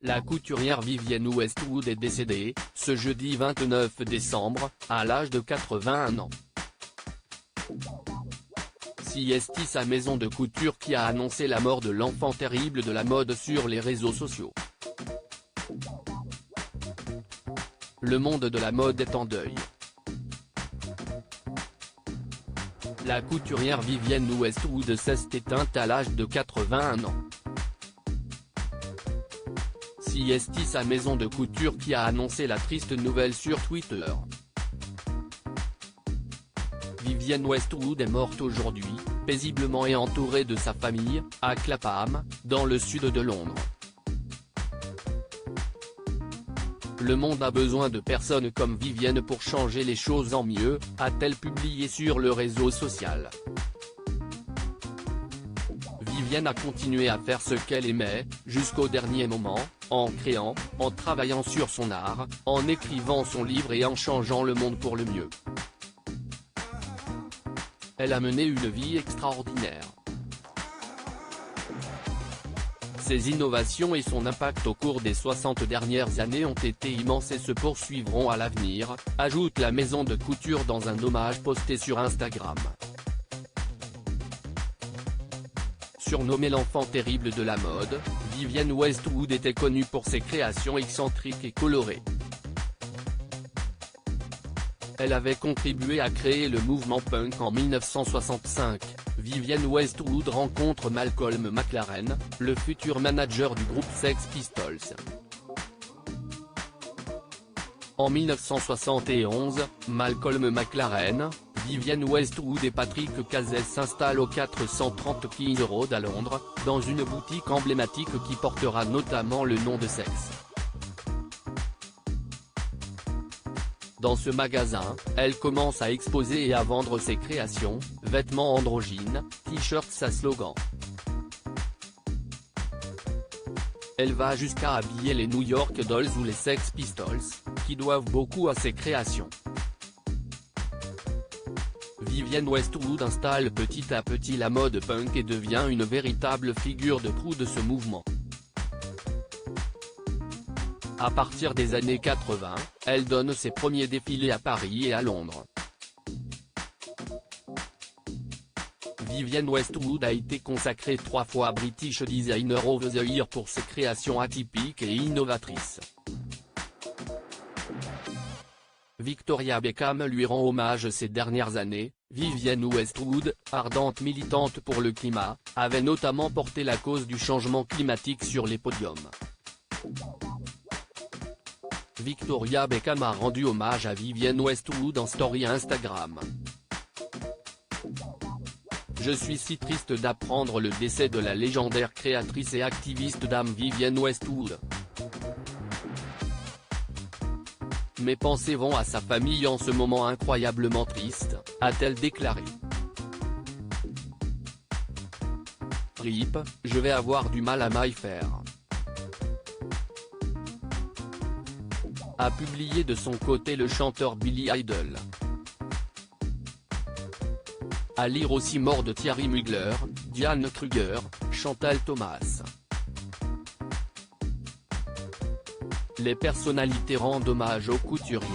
La couturière Vivienne Westwood est décédée, ce jeudi 29 décembre, à l'âge de 81 ans. C'est sa maison de couture qui a annoncé la mort de l'enfant terrible de la mode sur les réseaux sociaux. Le monde de la mode est en deuil. La couturière Vivienne Westwood s'est éteinte à l'âge de 81 ans. C'est sa maison de couture qui a annoncé la triste nouvelle sur Twitter. Vivienne Westwood est morte aujourd'hui, paisiblement et entourée de sa famille, à Clapham, dans le sud de Londres. Le monde a besoin de personnes comme Vivienne pour changer les choses en mieux, a-t-elle publié sur le réseau social. Vivienne a continué à faire ce qu'elle aimait, jusqu'au dernier moment, en créant, en travaillant sur son art, en écrivant son livre et en changeant le monde pour le mieux. Elle a mené une vie extraordinaire. Ses innovations et son impact au cours des 60 dernières années ont été immenses et se poursuivront à l'avenir, ajoute la maison de couture dans un hommage posté sur Instagram. Surnommée l'enfant terrible de la mode, Vivienne Westwood était connue pour ses créations excentriques et colorées. Elle avait contribué à créer le mouvement punk en 1965. Vivienne Westwood rencontre Malcolm McLaren, le futur manager du groupe Sex Pistols. En 1971, Malcolm McLaren, Vivienne Westwood et Patrick Cazès s'installent au 430 King Road à Londres, dans une boutique emblématique qui portera notamment le nom de Sex. Dans ce magasin, elle commence à exposer et à vendre ses créations, vêtements androgynes, t-shirts à slogan. Elle va jusqu'à habiller les New York Dolls ou les Sex Pistols, qui doivent beaucoup à ses créations. Vivienne Westwood installe petit à petit la mode punk et devient une véritable figure de proue de ce mouvement. À partir des années 80, elle donne ses premiers défilés à Paris et à Londres. Vivienne Westwood a été consacrée 3 fois British Designer of the Year pour ses créations atypiques et innovatrices. Victoria Beckham lui rend hommage ces dernières années. Vivienne Westwood, ardente militante pour le climat, avait notamment porté la cause du changement climatique sur les podiums. Victoria Beckham a rendu hommage à Vivienne Westwood en story Instagram. Je suis si triste d'apprendre le décès de la légendaire créatrice et activiste Dame Vivienne Westwood. Mes pensées vont à sa famille en ce moment incroyablement triste, a-t-elle déclaré. RIP, je vais avoir du mal à m'y faire. A publié de son côté le chanteur Billy Idol. À lire aussi mort de Thierry Mugler, Diane Kruger, Chantal Thomas. Les personnalités rendent hommage aux couturiers.